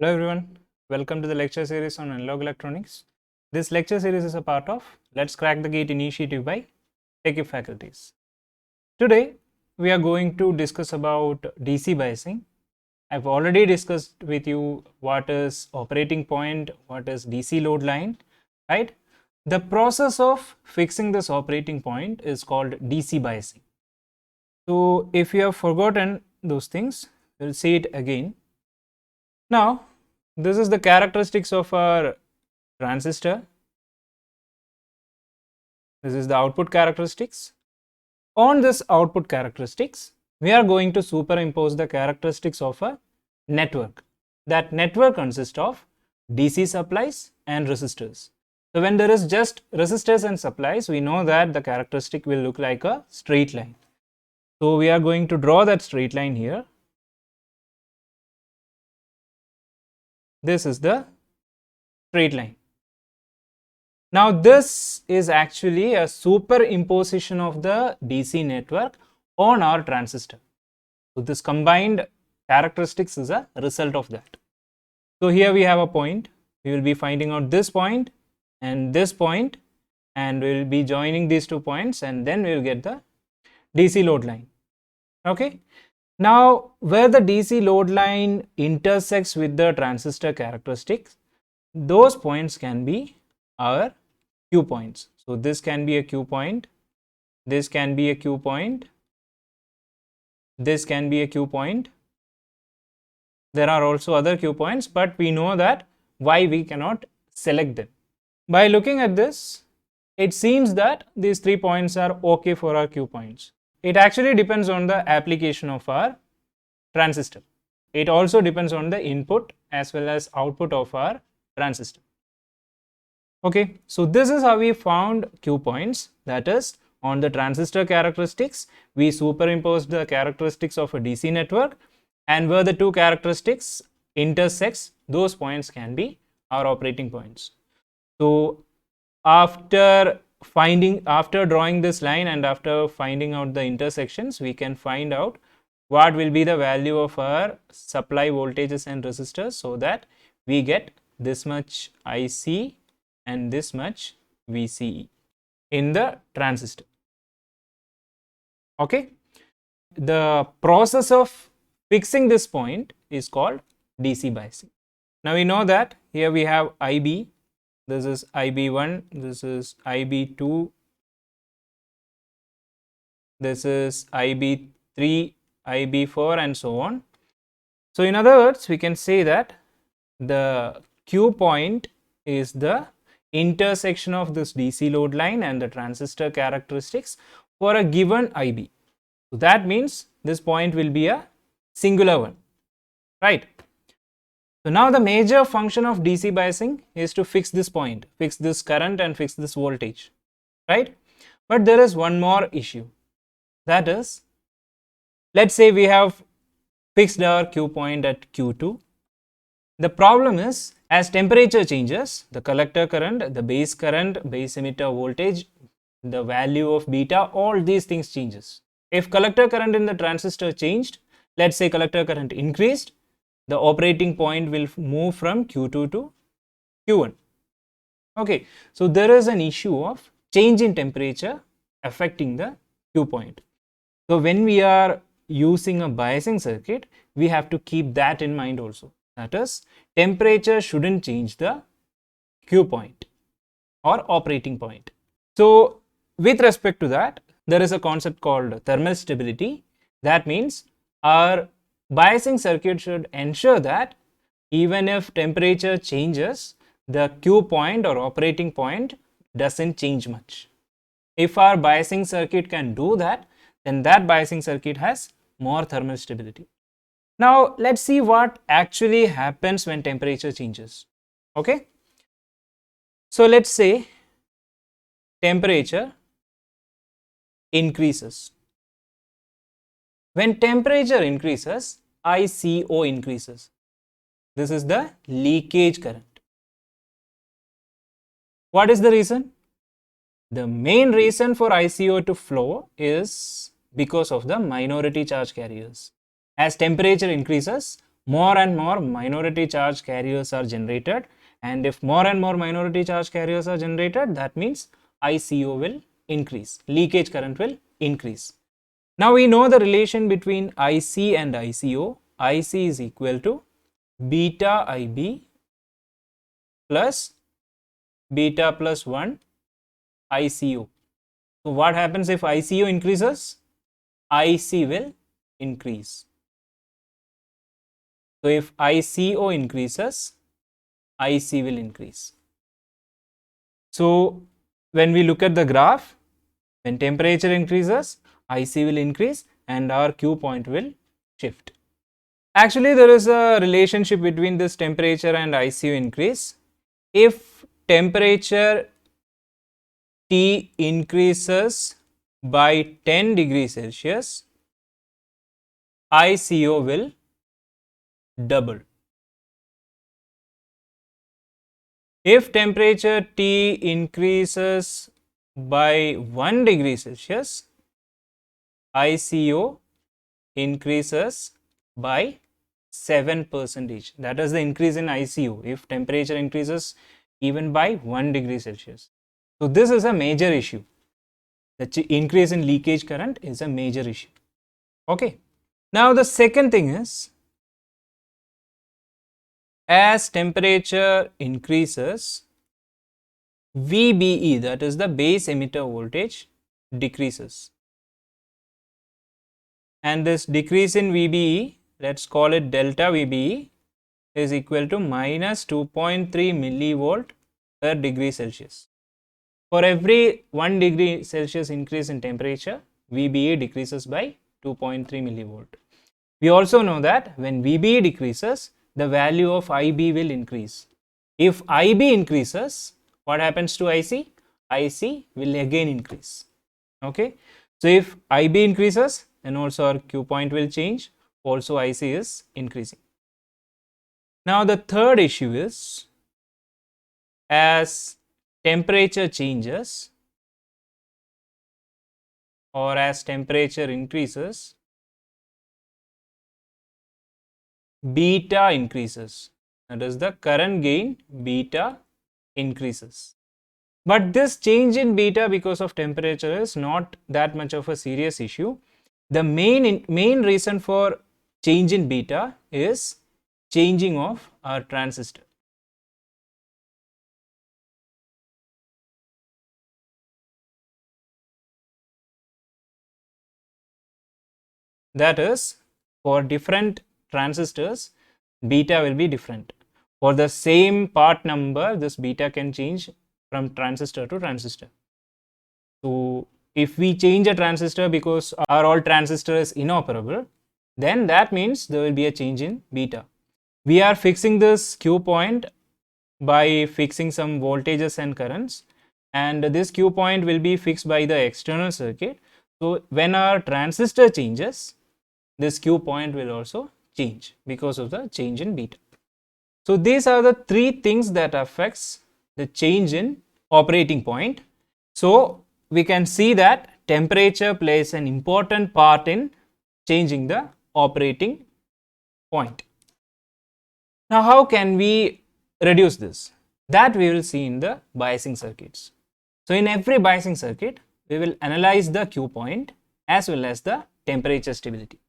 Hello everyone, welcome to the lecture series on analog electronics. This lecture series is a part of Let's Crack the Gate initiative by TechIF faculties. Today we are going to discuss about DC biasing. I've already discussed with you what is operating point, what is DC load line, right? The process of fixing this operating point is called DC biasing. So if you have forgotten those things, we'll see it again. Now, this is the characteristics of our transistor. This is the output characteristics. On this output characteristics, we are going to superimpose the characteristics of a network. That network consists of DC supplies and resistors. So when there is just resistors and supplies, we know that the characteristic will look like a straight line. So we are going to draw that straight line here. This is the straight line. Now this is actually a superimposition of the DC network on our transistor. So this combined characteristics is a result of that. So here we have a point. We will be finding out this point and this point, and we will be joining these 2 points, and then we will get the DC load line. Okay. Now where the DC load line intersects with the transistor characteristics, those points can be our Q points. So this can be a Q point, this can be a Q point, this can be a Q point. There are also other Q points, but we know that why we cannot select them. By looking at this, it seems that these 3 points are okay for our Q points. It actually depends on the application of our transistor. It also depends on the input as well as output of our transistor. Okay, so this is how we found Q points, that is, on the transistor characteristics we superimposed the characteristics of a DC network, and where the 2 characteristics intersects, those points can be our operating points. So after drawing this line and after finding out the intersections, we can find out what will be the value of our supply voltages and resistors, so that we get this much IC and this much VCE in the transistor. Okay, the process of fixing this point is called DC biasing. Now we know that here we have IB, this is IB1, this is IB2, this is IB3, IB4, and so on. So in other words, we can say that the Q point is the intersection of this DC load line and the transistor characteristics for a given IB. So that means this point will be a singular one, right? So now the major function of DC biasing is to fix this point, fix this current and fix this voltage, right? But there is one more issue, that is, let's say we have fixed our Q point at Q2. The problem is, as temperature changes, the collector current, the base current, base emitter voltage, the value of beta, all these things changes. If collector current in the transistor changed, let's say collector current increased, the operating point will move from Q2 to Q1. Okay, so there is an issue of change in temperature affecting the Q point. So when we are using a biasing circuit, we have to keep that in mind also. That is, temperature shouldn't change the Q point or operating point. So with respect to that, there is a concept called thermal stability. That means our biasing circuit should ensure that even if temperature changes, the Q point or operating point doesn't change much. If our biasing circuit can do that, then that biasing circuit has more thermal stability. Now let's see what actually happens when temperature changes. Okay, so let's say temperature increases. When temperature increases, ICO increases. This is the leakage current. What is the reason? The main reason for ICO to flow is because of the minority charge carriers. As temperature increases, more and more minority charge carriers are generated, and if more and more minority charge carriers are generated, that means ICO will increase, leakage current will increase. Now we know the relation between IC and ICO. IC is equal to beta IB plus beta plus 1 ICO. So what happens if ICO increases? IC will increase. So if ICO increases, IC will increase. So when we look at the graph, when temperature increases, IC will increase and our Q point will shift. Actually, there is a relationship between this temperature and ICO increase. If temperature T increases by 10 degrees Celsius, ICO will double. If temperature T increases by 1 degree Celsius, ICO increases by 7%. That is the increase in ICO if temperature increases even by 1 degree Celsius. So this is a major issue. The increase in leakage current is a major issue. Okay. Now the second thing is, as temperature increases, VBE, that is the base emitter voltage, decreases. And this decrease in VBE, let's call it delta VBE, is equal to minus 2.3 millivolt per degree Celsius. For every 1 degree Celsius increase in temperature, VBE decreases by 2.3 millivolt. We also know that when VBE decreases, the value of IB will increase. If IB increases, what happens to IC? IC will again increase. Okay. So if IB increases, then also our Q point will change. Also IC is increasing. Now the third issue is, as temperature changes or as temperature increases, beta increases. That is, the current gain beta increases. But this change in beta because of temperature is not that much of a serious issue. The main reason for change in beta is changing of our transistor. That is, for different transistors, beta will be different. For the same part number, this beta can change from transistor to transistor. So if we change a transistor because our all transistor is inoperable, then that means there will be a change in beta. We are fixing this Q point by fixing some voltages and currents, and this Q point will be fixed by the external circuit. So when our transistor changes, this Q point will also change because of the change in beta. So these are the three things that affects the change in operating point. So we can see that temperature plays an important part in changing the operating point. Now how can we reduce this? That we will see in the biasing circuits. So in every biasing circuit, we will analyze the Q point as well as the temperature stability.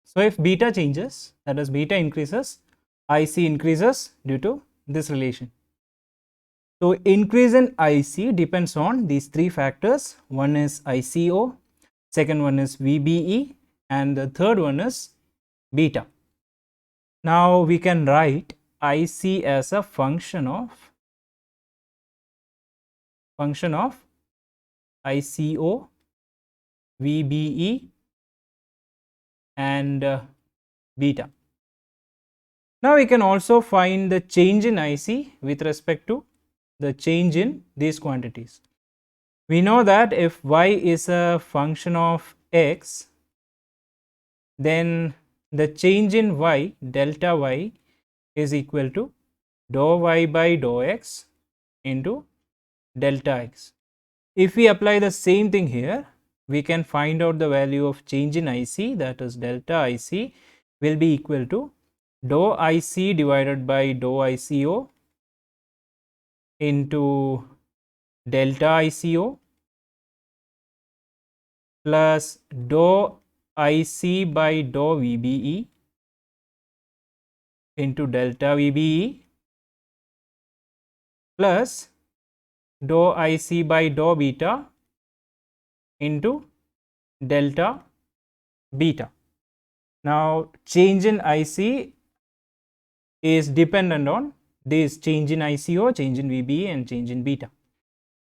So if beta changes, that is beta increases, IC increases due to this relation. So increase in IC depends on these three factors. One is ICO, second one is VBE, and the third one is beta. Now we can write IC as a function of ICO, VBE, and beta. Now we can also find the change in IC with respect to the change in these quantities. We know that if y is a function of x, then the change in y, delta y, is equal to dou y by dou x into delta x. If we apply the same thing here, we can find out the value of change in IC, that is delta IC will be equal to dou IC divided by dou ICO into delta ICO plus dou IC by dou VBE into delta VBE plus dou IC by dou beta into delta beta. Now, change in IC is dependent on this change in ICO, change in VBE and change in beta.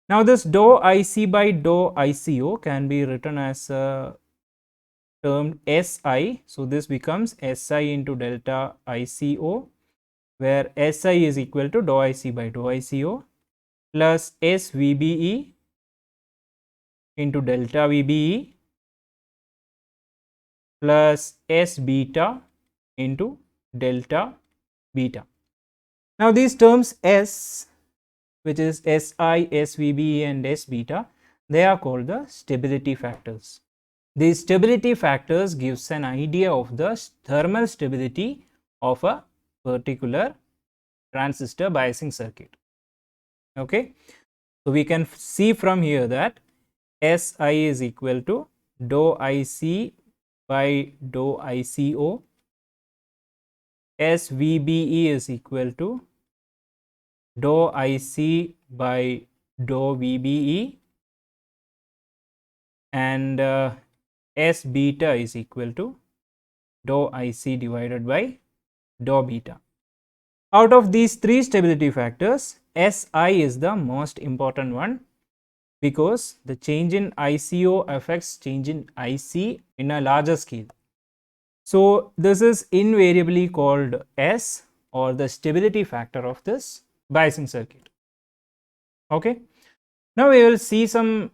Now, this dou IC by dou ICO can be written as term SI. So, this becomes SI into delta ICO, where SI is equal to dou IC by dou ICO plus SVBE into delta VBE plus S beta into delta beta. Now, these terms S, which is SI, SVBE and S beta, they are called the stability factors. These stability factors gives an idea of the thermal stability of a particular transistor biasing circuit. Okay, so we can see from here that SI is equal to dou IC by dou ICO, SVBE is equal to dou IC by dou VBE, and S beta is equal to dou IC divided by dou beta. Out of these three stability factors, SI is the most important one, because the change in ICO affects change in IC in a larger scale. So, this is invariably called S, or the stability factor of this biasing circuit. Okay. Now, we will see some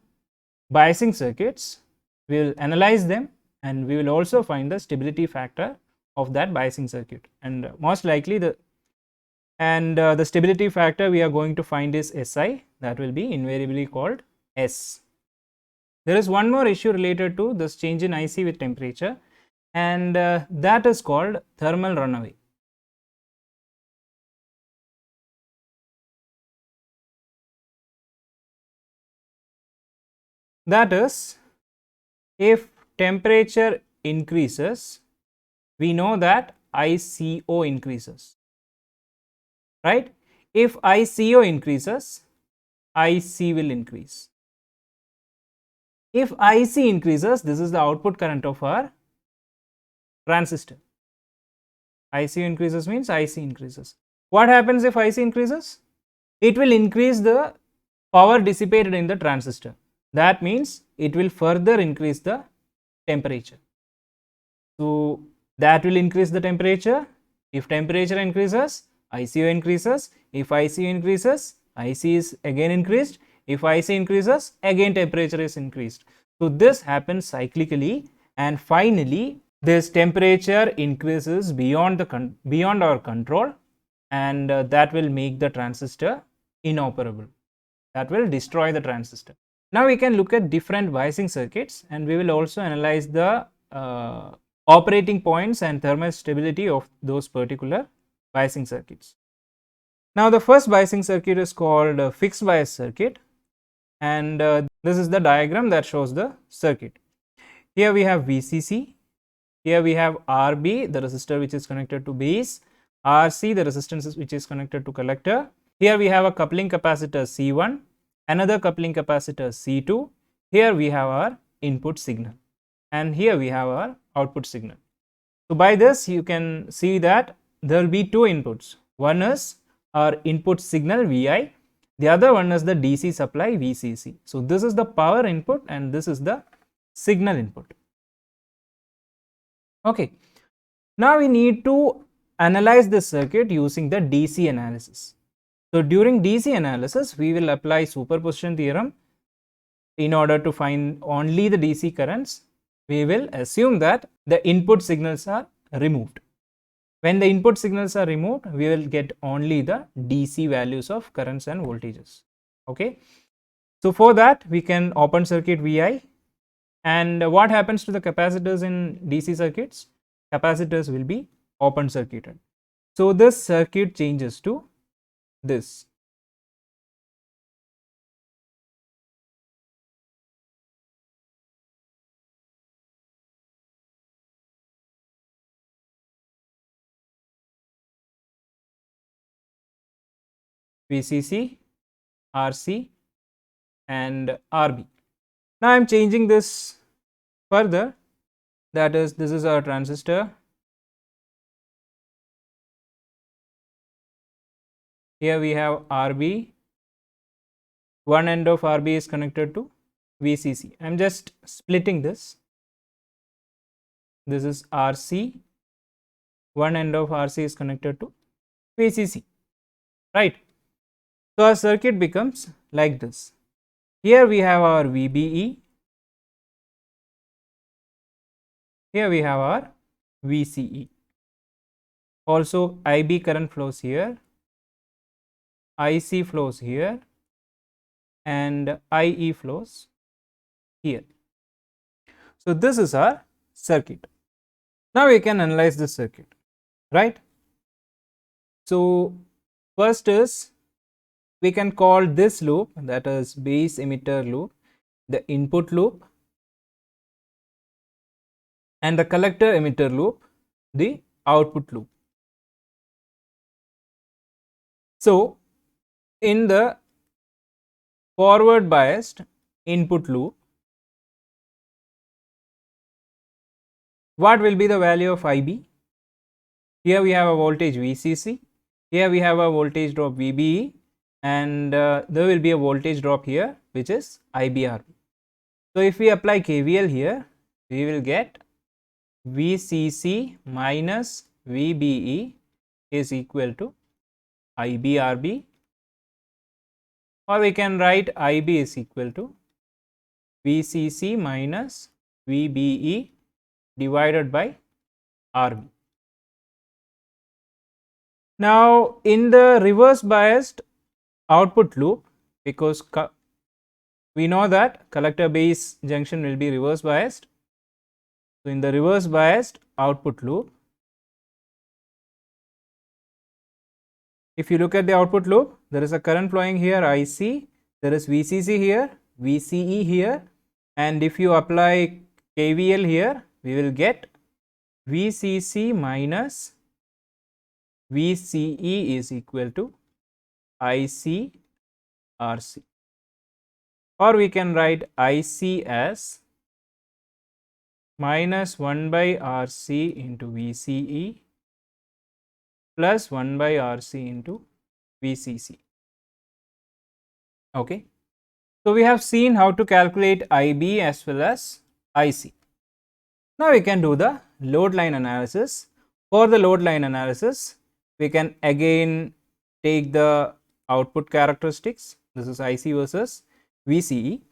biasing circuits, we will analyze them, and we will also find the stability factor of that biasing circuit, and most likely the stability factor we are going to find is SI, that will be invariably called S. There is one more issue related to this change in IC with temperature, and that is called thermal runaway. That is, if temperature increases, we know that ICO increases, right? If ICO increases, IC will increase. If IC increases, this is the output current of our transistor. IC increases means IC increases. What happens if IC increases? It will increase the power dissipated in the transistor. That means it will further increase the temperature. So, that will increase the temperature. If temperature increases, ICO increases. If ICO increases, IC is again increased. If IC increases, again temperature is increased. So, this happens cyclically, and finally this temperature increases beyond our control, and that will make the transistor inoperable. That will destroy the transistor. Now, we can look at different biasing circuits, and we will also analyze the operating points and thermal stability of those particular biasing circuits. Now, the first biasing circuit is called fixed bias circuit, and this is the diagram that shows the circuit. Here we have VCC, here we have RB, the resistor which is connected to base, RC, the resistance which is connected to collector. Here we have a coupling capacitor C1, another coupling capacitor C2. Here we have our input signal, and here we have our output signal. So, by this you can see that there will be two inputs. One is our input signal Vi, the other one is the DC supply VCC. So, this is the power input and this is the signal input. Okay. Now, we need to analyze this circuit using the DC analysis. So, during DC analysis, we will apply superposition theorem. In order to find only the DC currents, we will assume that the input signals are removed. When the input signals are removed, we will get only the DC values of currents and voltages. Okay. So, for that we can open circuit Vi, and what happens to the capacitors in DC circuits? Capacitors will be open circuited. So this circuit changes to this. VCC, RC and RB. Now I am changing this further, that is, this is our transistor. Here we have RB, one end of RB is connected to VCC. I am just splitting this. This is RC, one end of RC is connected to VCC, right? So our circuit becomes like this. Here we have our VBE, here we have our VCE. Also IB current flows here, IC flows here and IE flows here. So this is our circuit. Now we can analyze this circuit, right? So first is, we can call this loop, that is base emitter loop, the input loop, and the collector emitter loop the output loop. So in the forward biased input loop, what will be the value of IB? Here we have a voltage VCC, here we have a voltage drop VBE, and there will be a voltage drop here which is IBRB. So if we apply KVL here, we will get VCC minus VBE is equal to IBRB, or we can write IB is equal to VCC minus VBE divided by RB. Now in the reverse biased output loop, because we know that collector base junction will be reverse biased, so in the reverse biased output loop, if you look at the output loop, there is a current flowing here IC, there is VCC here, VCE here, and if you apply KVL here, we will get VCC minus VCE is equal to IC RC, or we can write IC as minus 1 by RC into VCE plus 1 by RC into VCC. Okay. So we have seen how to calculate IB as well as IC. Now we can do the load line analysis. For the load line analysis, we can again take the output characteristics. This is IC versus VCE.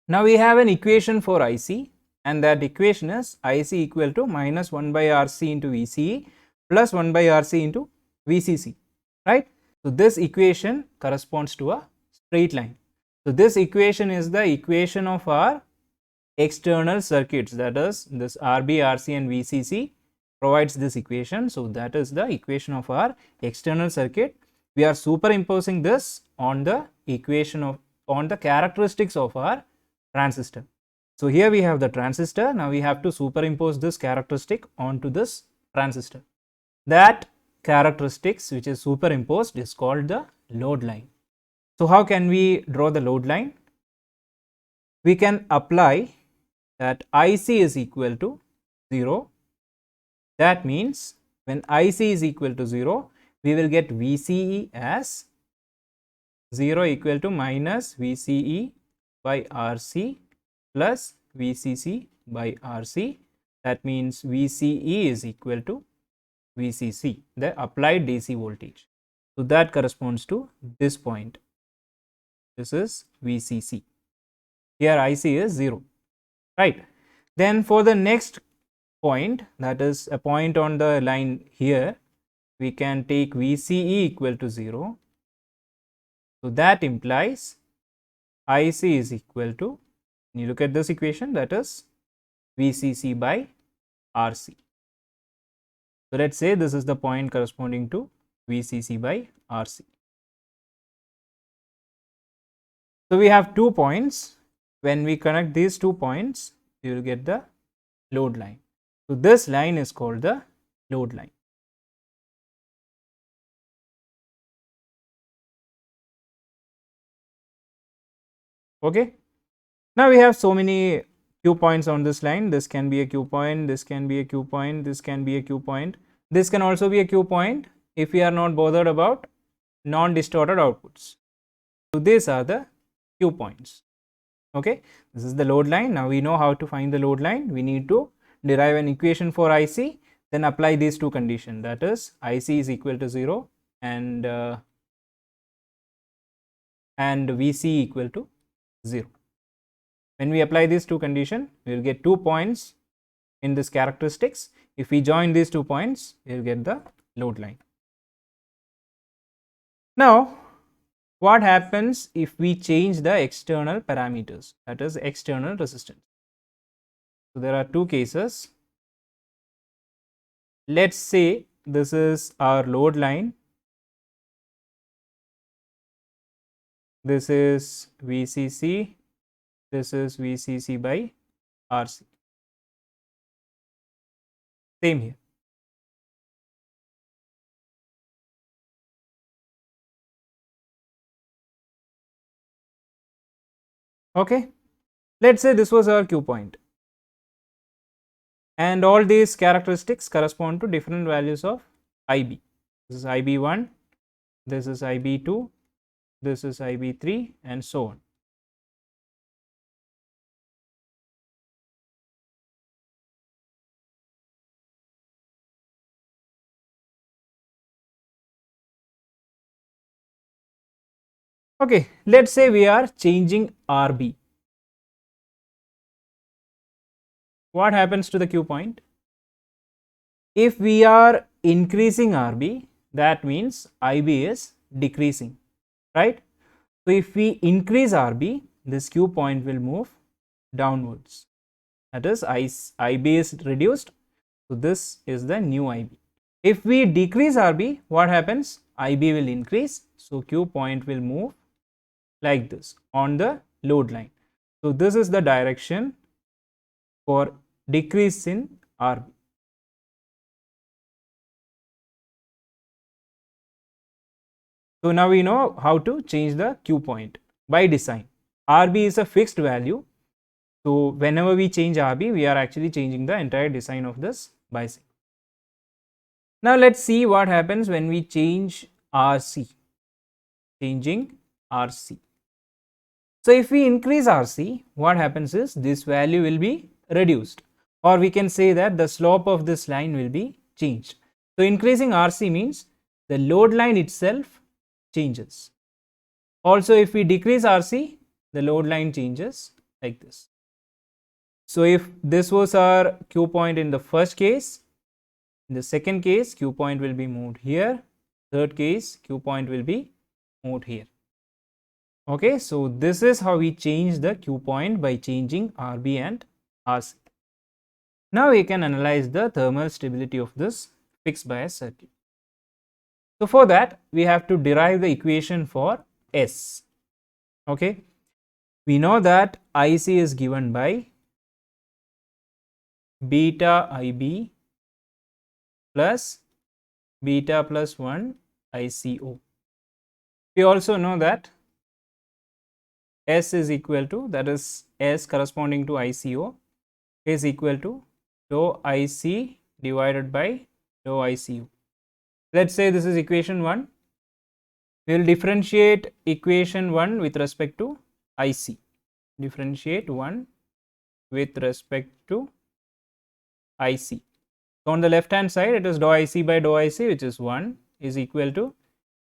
Now we have an equation for IC, and that equation is IC equal to minus 1 by RC into VCE plus 1 by RC into VCC, right? So this equation corresponds to a straight line. So this equation is the equation of our external circuits, that is this RB, RC and VCC provides this equation. So that is the equation of our external circuit. We are superimposing this on the equation of, on the characteristics of our transistor. So here we have the transistor. Now we have to superimpose this characteristic onto this transistor. That characteristics which is superimposed is called the load line. So how can we draw the load line? We can apply that IC is equal to 0. That means when IC is equal to 0, we will get VCE as 0 equal to minus VCE by RC plus VCC by RC. That means VCE is equal to VCC, the applied DC voltage. So that corresponds to this point. This is VCC. Here IC is 0, right? Then for the next point, that is a point on the line here, we can take VCE equal to 0. So that implies IC is equal to, when you look at this equation, that is VCC by RC. So let's say this is the point corresponding to VCC by RC. So we have 2 points. When we connect these 2 points, you will get the load line. So this line is called the load line. Okay. Now we have so many Q points on this line. This can be a Q point, this can be a Q point, this can be a Q point. This can also be a Q point if we are not bothered about non-distorted outputs. So these are the Q points. Okay, this is the load line. Now we know how to find the load line. We need to derive an equation for IC, then apply these two conditions, that is IC is equal to 0 and VC equal to 0. When we apply these two conditions, we will get 2 points in this characteristics. If we join these 2 points, we will get the load line. Now, what happens if we change the external parameters, that is external resistance? So there are 2 cases. Let's say this is our load line, this is VCC, this is VCC by RC. Same here. Okay, let's say this was our Q point, and all these characteristics correspond to different values of IB. This is IB1, this is IB2, this is IB3, and so on. Okay, let's say we are changing RB. What happens to the Q point? If we are increasing RB, that means IB is decreasing, right? So if we increase RB, this Q point will move downwards. That is IB is reduced. So this is the new IB. If we decrease RB, what happens? IB will increase. So Q point will move like this on the load line. So this is the direction for decrease in RB. So now we know how to change the Q point by design. RB is a fixed value. So whenever we change RB, we are actually changing the entire design of this biasing. Now let's see what happens when we change RC. Changing RC. So if we increase RC, what happens is this value will be reduced, or we can say that the slope of this line will be changed. So increasing RC means the load line itself changes. Also, if we decrease RC, the load line changes like this. So if this was our Q point in the first case, in the second case Q point will be moved here, third case Q point will be moved here. Okay, so this is how we change the Q point by changing RB and RC. Now we can analyze the thermal stability of this fixed bias circuit. So for that, we have to derive the equation for S. Okay, we know that IC is given by beta IB plus beta plus 1 ICO. We also know that S is equal to, that is S corresponding to ICO is equal to dou IC divided by dou ICO. Let's say this is equation 1. We will differentiate equation 1 with respect to IC. Differentiate 1 with respect to IC. So on the left hand side, it is dou IC by dou IC, which is 1, is equal to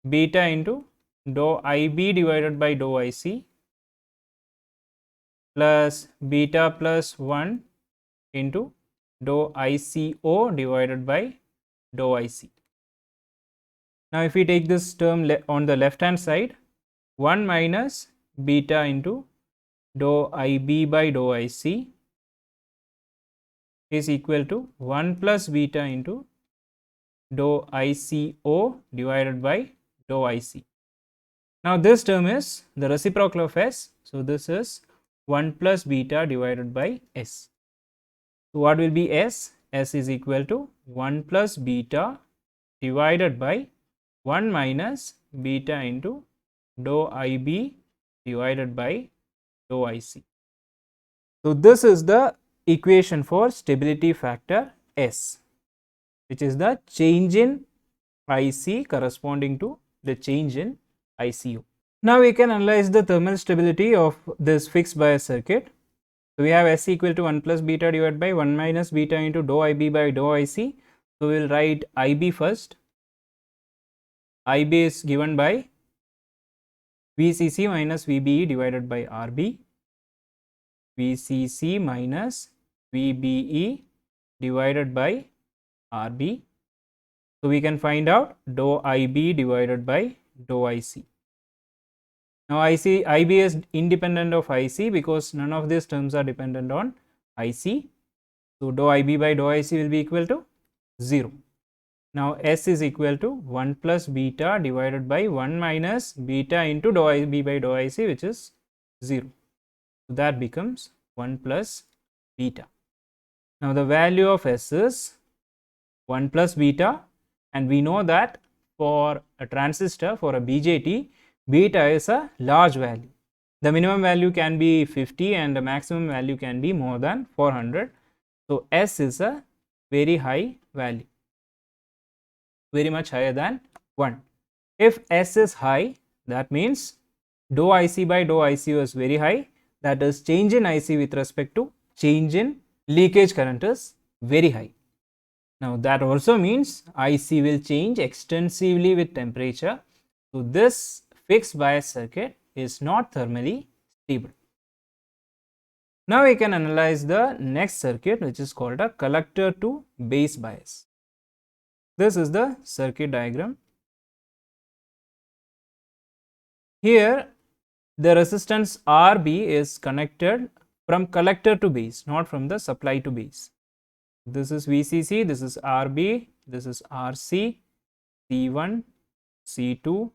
beta into dou IB divided by dou IC plus beta plus 1 into dou ICO divided by dou IC. Now if we take this term on the left hand side, 1 minus beta into dou IB by dou IC is equal to 1 plus beta into dou ICO divided by dou IC. Now this term is the reciprocal of S. So this is 1 plus beta divided by S. So what will be S? S is equal to 1 plus beta divided by 1 minus beta into dou IB divided by dou IC. So this is the equation for stability factor S, which is the change in IC corresponding to the change in ICO. Now we can analyze the thermal stability of this fixed bias circuit. So we have S equal to 1 plus beta divided by 1 minus beta into dou IB by dou IC. So we will write IB first. IB is given by VCC minus VBE divided by RB. VCC minus VBE divided by RB. So we can find out dou IB divided by dou IC. Now IB is independent of IC because none of these terms are dependent on IC. So dou IB by dou IC will be equal to 0. Now S is equal to 1 plus beta divided by 1 minus beta into dou IB by dou IC, which is 0. So that becomes 1 plus beta. Now the value of S is 1 plus beta, and we know that for a transistor, for a BJT, beta is a large value. The minimum value can be 50 and the maximum value can be more than 400. So S is a very high value, very much higher than 1. If S is high, that means dou IC by dou ICO is very high, that is change in IC with respect to change in leakage current is very high. Now that also means IC will change extensively with temperature. So this fixed bias circuit is not thermally stable. Now we can analyze the next circuit, which is called a collector to base bias. This is the circuit diagram. Here the resistance RB is connected from collector to base, not from the supply to base. This is VCC, this is RB, this is RC, C1, C2,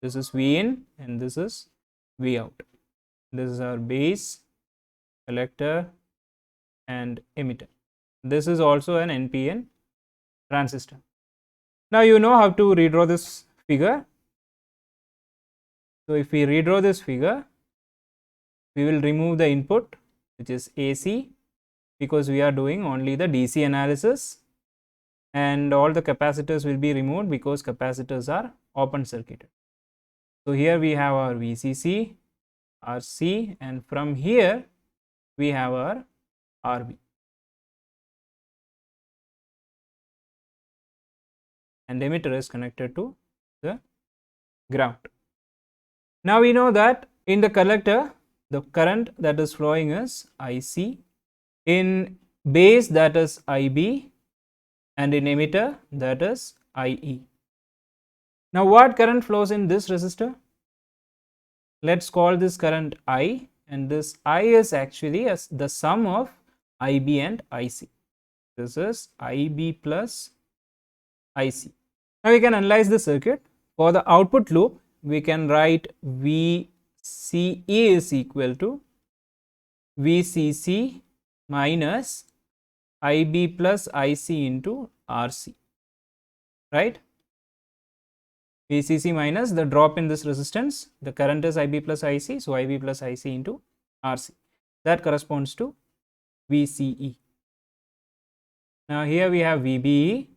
this is Vin, and this is Vout. This is our base, collector, and emitter. This is also an NPN transistor. Now you know how to redraw this figure. So if we redraw this figure, we will remove the input, which is AC, because we are doing only the DC analysis, and all the capacitors will be removed because capacitors are open circuited. So here we have our VCC, RC, and from here we have our RB. And the emitter is connected to the ground. Now we know that in the collector, the current that is flowing is IC, in base that is IB, and in emitter that is IE. Now what current flows in this resistor? Let's call this current I, and this I is actually as the sum of IB and IC. This is IB plus IC. Now we can analyze the circuit. For the output loop, we can write VCE is equal to VCC minus IB plus IC into RC, right? VCC minus the drop in this resistance, the current is IB plus IC, so IB plus IC into RC. That corresponds to VCE. Now here we have VBE.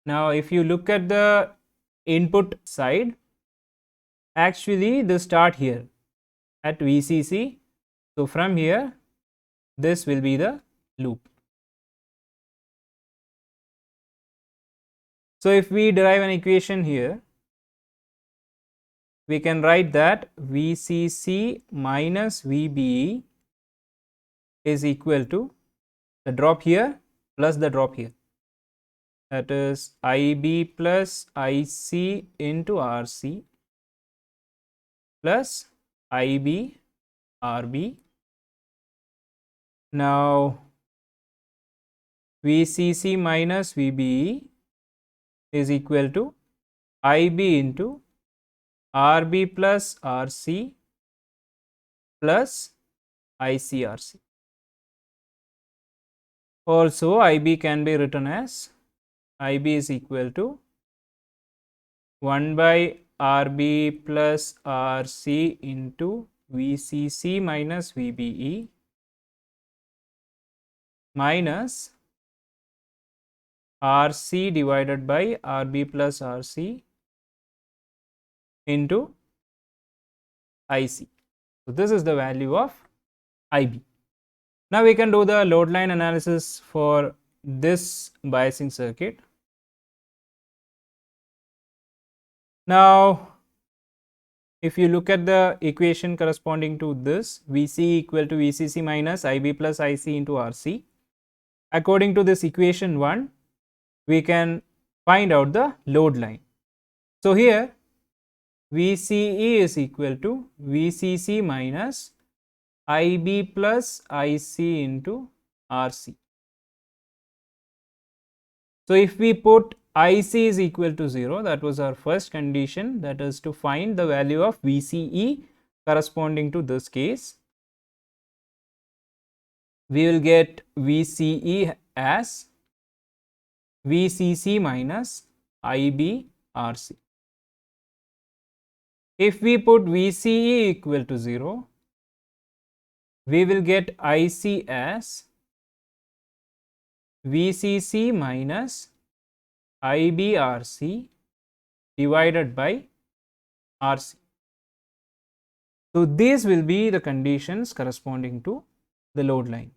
Now if you look at the input side, actually they start here at VCC. So from here, this will be the loop. So if we derive an equation here, we can write that VCC minus VBE is equal to the drop here plus the drop here. That is IB plus IC into RC plus IB RB. Now VCC minus VBE is equal to IB into RB plus RC plus ICRC. Also, IB can be written as IB is equal to 1 by RB plus RC into VCC minus VBE minus RC divided by RB plus RC into IC. So, this is the value of IB. Now, we can do the load line analysis for this biasing circuit. Now, if you look at the equation corresponding to this, VC equal to VCC minus IB plus IC into RC. According to this equation 1, we can find out the load line. So, here VCE is equal to VCC minus IB plus IC into RC. So, if we put IC is equal to 0, that was our first condition, that is to find the value of VCE corresponding to this case. We will get VCE as VCC minus IB RC. If we put VCE equal to 0, we will get IC as VCC minus IB RC divided by RC. So, these will be the conditions corresponding to the load line.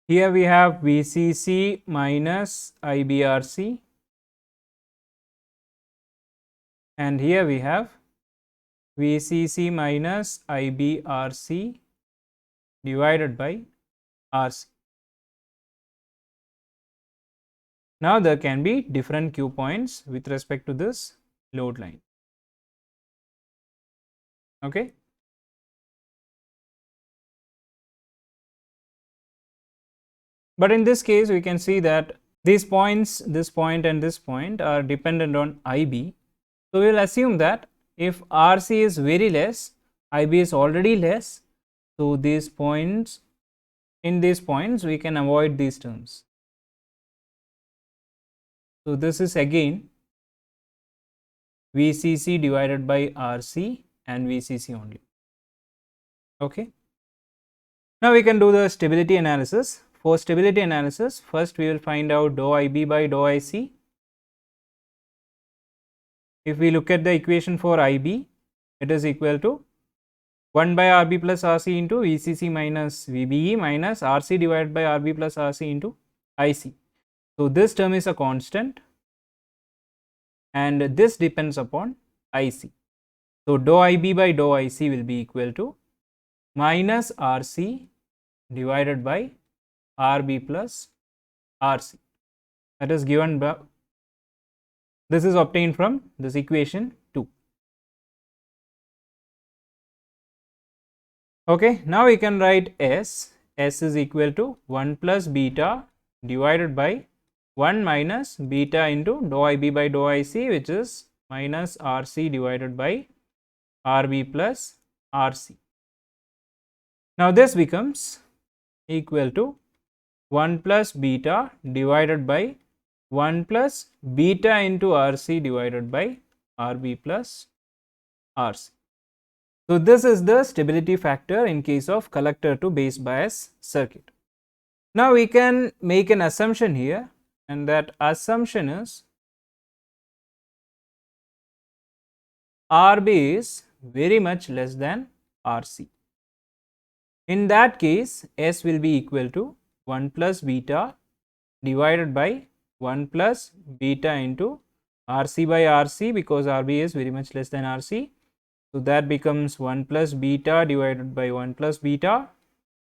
Here we have VCC minus IBRC, and here we have VCC minus IBRC divided by RC. Now, there can be different Q points with respect to this load line. Okay. But in this case, we can see that these points, this point and this point are dependent on IB. So, we will assume that if RC is very less, IB is already less. So, these points, in these points, we can avoid these terms. So, this is again VCC divided by RC and VCC only. Okay. Now, we can do the stability analysis. For stability analysis, first we will find out dou IB by dou IC. If we look at the equation for IB, it is equal to 1 by RB plus RC into VCC minus VBE minus RC divided by RB plus RC into IC. So, this term is a constant and this depends upon IC. So, dou IB by dou IC will be equal to minus RC divided by RB plus RC. That is given by, this is obtained from this equation 2. Okay, now we can write S. S is equal to 1 plus beta divided by 1 minus beta into dou IB by dou IC, which is minus RC divided by RB plus RC. Now, this becomes equal to 1 plus beta divided by 1 plus beta into RC divided by RB plus RC. So, this is the stability factor in case of collector to base bias circuit. Now, we can make an assumption here, and that assumption is RB is very much less than RC. In that case, S will be equal to 1 plus beta divided by 1 plus beta into RC by RC, because RB is very much less than RC. So, that becomes 1 plus beta divided by 1 plus beta,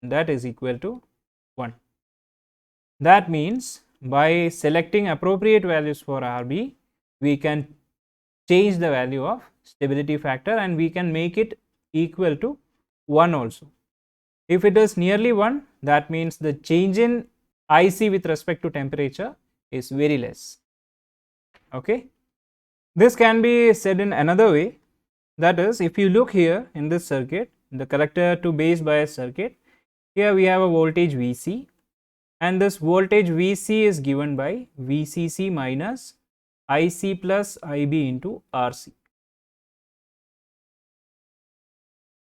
and that is equal to 1. That means by selecting appropriate values for RB, we can change the value of stability factor and we can make it equal to 1 also. If it is nearly 1, that means the change in IC with respect to temperature is very less. Okay. This can be said in another way, that is, if you look here in this circuit, the collector to base bias circuit, here we have a voltage Vc and this voltage Vc is given by Vcc minus IC plus IB into RC,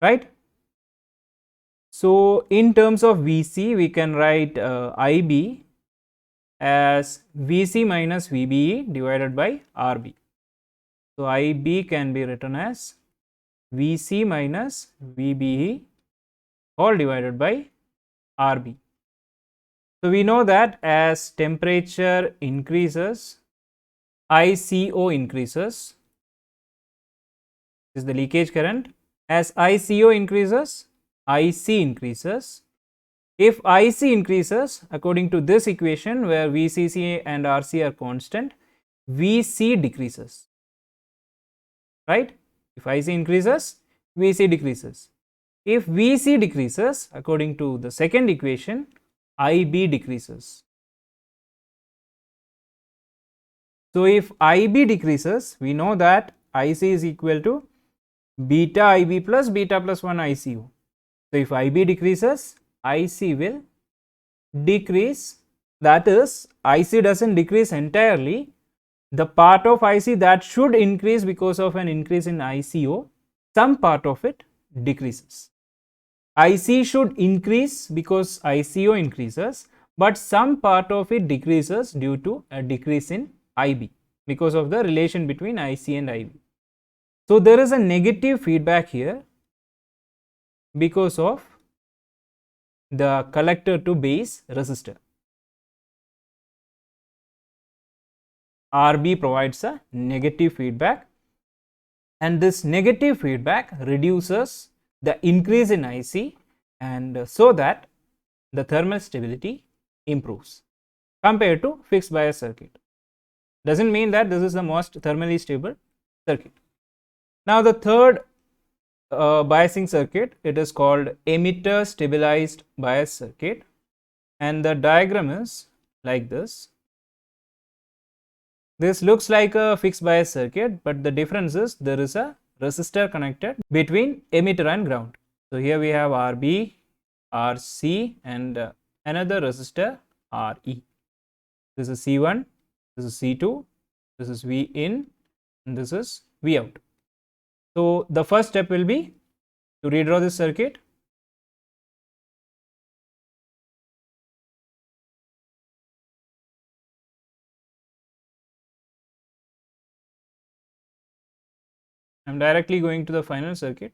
right. So, in terms of Vc, we can write IB as Vc minus VBE divided by RB. So, IB can be written as Vc minus VBE all divided by RB. So, we know that as temperature increases, ICO increases, this is the leakage current. As ICO increases, IC increases. If IC increases, according to this equation where VCC and RC are constant, VC decreases, right. If IC increases, VC decreases. If VC decreases, according to the second equation, IB decreases. So, if IB decreases, we know that IC is equal to beta IB plus beta plus 1 ICO. So, if IB decreases, IC will decrease, that is, IC does not decrease entirely, the part of IC that should increase because of an increase in ICO, some part of it decreases. IC should increase because ICO increases, but some part of it decreases due to a decrease in IB because of the relation between IC and IB. So, there is a negative feedback here because of the collector to base resistor. RB provides a negative feedback and this negative feedback reduces the increase in IC and so that the thermal stability improves compared to fixed bias circuit. Does not mean that this is the most thermally stable circuit. Now, the third biasing circuit, it is called emitter stabilized bias circuit and the diagram is like this. This looks like a fixed bias circuit, but the difference is there is a resistor connected between emitter and ground. So, here we have RB, RC and another resistor RE. This is C1, this is C2, this is V in and this is V out. So, the first step will be to redraw this circuit. I am directly going to the final circuit.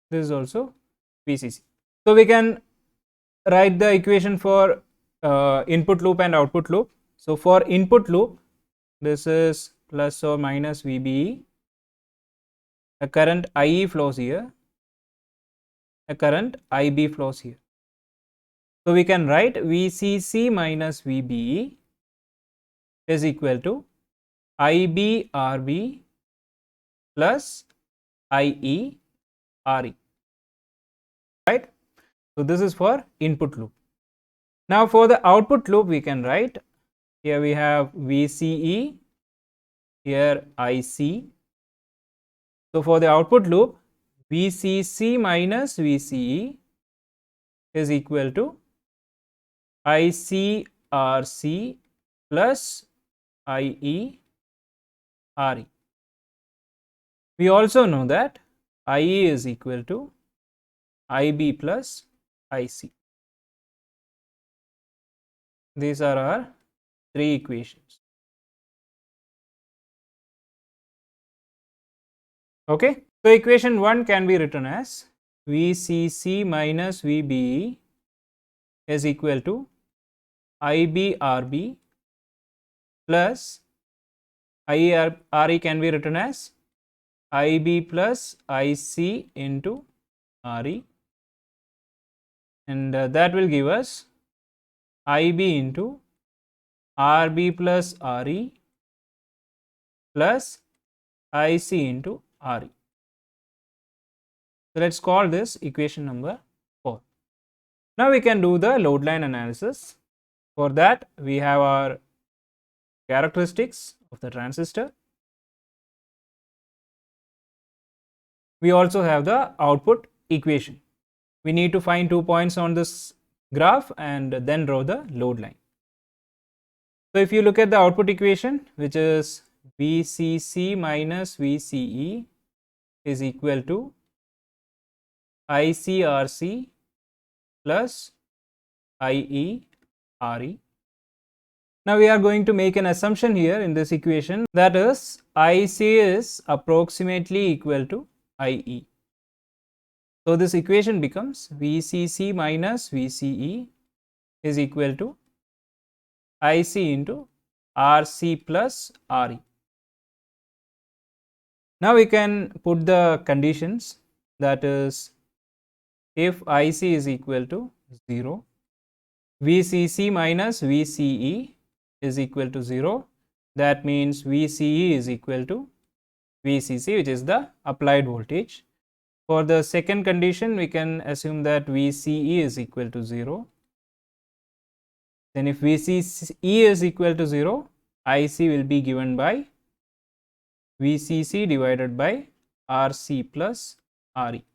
This is also VCC. So, we can write the equation for input loop and output loop. So, for input loop, this is plus or minus VBE, a current IE flows here, a current IB flows here. So, we can write VCC minus VBE is equal to IB RB plus IE RE, right. So, this is for input loop. Now, for the output loop, we can write, here we have VCE, here IC. So, for the output loop, VCC minus VCE is equal to IC RC plus IE RE. We also know that IE is equal to IB plus IC. These are our three equations. Okay. So, equation 1 can be written as VCC minus VBE is equal to IB RB plus IE can be written as IB plus IC into RE, and that will give us IB into RB plus RE plus IC into RE. So let's call this equation number 4. Now we can do the load line analysis. For that, we have our characteristics of the transistor. We also have the output equation. We need to find 2 points on this graph and then draw the load line. So if you look at the output equation, which is VCC minus VCE is equal to ICRC plus IERE. Now we are going to make an assumption here in this equation, that is IC is approximately equal to IE. So this equation becomes VCC minus VCE is equal to IC into RC plus RE. Now we can put the conditions, that is if IC is equal to 0, VCC minus VCE is equal to 0, that means VCE is equal to VCC, which is the applied voltage. For the second condition, we can assume that VCE is equal to 0. Then if VCE is equal to 0, IC will be given by VCC divided by RC plus RE.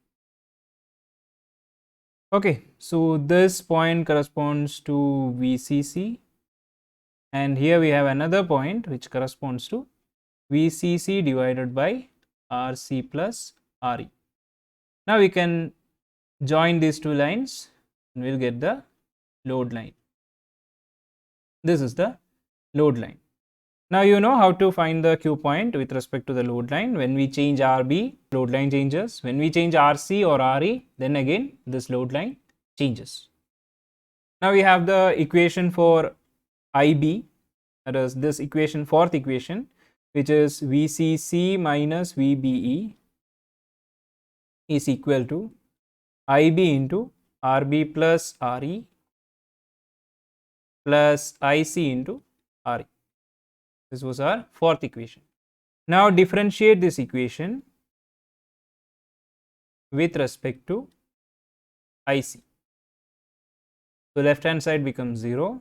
Okay, so this point corresponds to VCC, and here we have another point which corresponds to VCC divided by RC plus RE. Now we can join these two lines and we will get the load line. This is the load line. Now you know how to find the Q point with respect to the load line. When we change RB, load line changes. When we change RC or RE, then again this load line changes. Now we have the equation for IB, that is this equation, fourth equation, which is VCC minus VBE is equal to IB into RB plus RE plus IC into RE. This was our fourth equation. Now differentiate this equation with respect to IC. So left hand side becomes 0.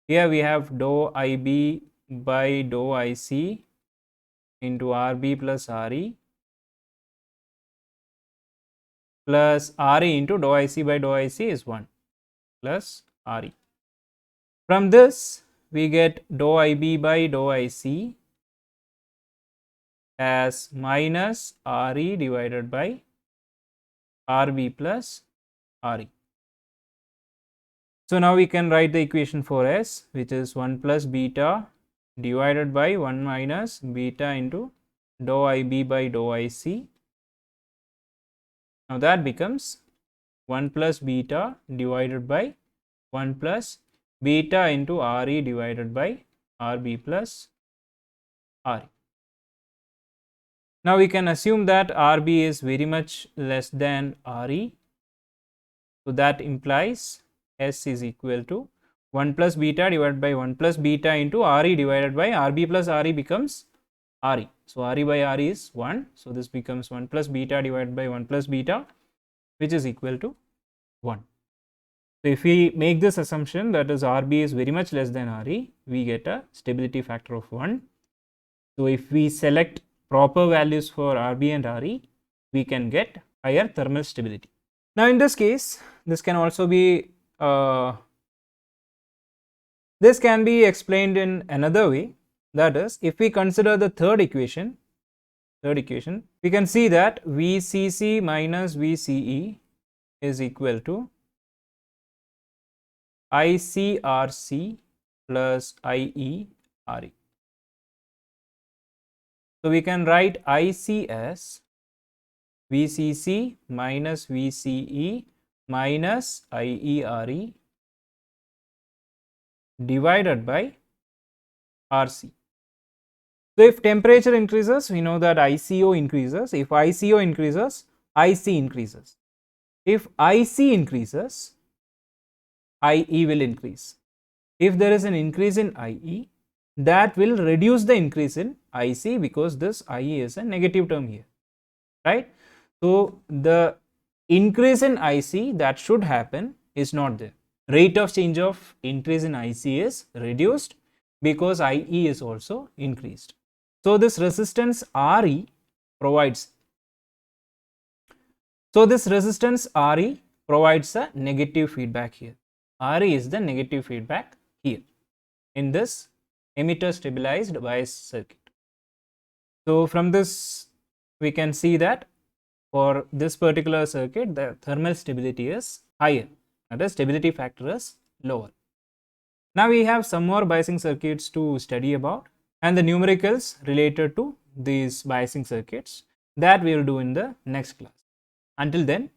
Here we have dou IB by dou IC into RB plus RE plus RE into dou IC by dou IC is 1 plus RE. From this we get dou IB by dou IC as minus RE divided by RB plus RE. So now we can write the equation for S, which is 1 plus beta divided by 1 minus beta into dou IB by dou IC. Now that becomes 1 plus beta divided by 1 plus beta into RE divided by RB plus RE. Now we can assume that RB is very much less than RE. So that implies S is equal to 1 plus beta divided by 1 plus beta into RE divided by RB plus RE becomes RE. So RE by RE is 1. So this becomes 1 plus beta divided by 1 plus beta, which is equal to 1. So if we make this assumption, that is RB is very much less than RE, we get a stability factor of 1. So if we select proper values for RB and RE, we can get higher thermal stability. Now in this case, this can also be explained in another way, that is if we consider the third equation, we can see that VCC minus VCE is equal to ICRC plus IERE. So we can write IC as VCC minus VCE minus IERE divided by RC. So if temperature increases, we know that ICO increases. If ICO increases, IC increases. If IC increases, IE will increase. If there is an increase in IE, that will reduce the increase in IC, because this IE is a negative term here, right? So the increase in IC that should happen is not there. Rate of change of increase in IC is reduced because IE is also increased. So this resistance RE provides, a negative feedback here. RE is the negative feedback here in this emitter stabilized bias circuit. So from this we can see that for this particular circuit, the thermal stability is higher and the stability factor is lower. Now we have some more biasing circuits to study about, and the numericals related to these biasing circuits that we will do in the next class. Until then,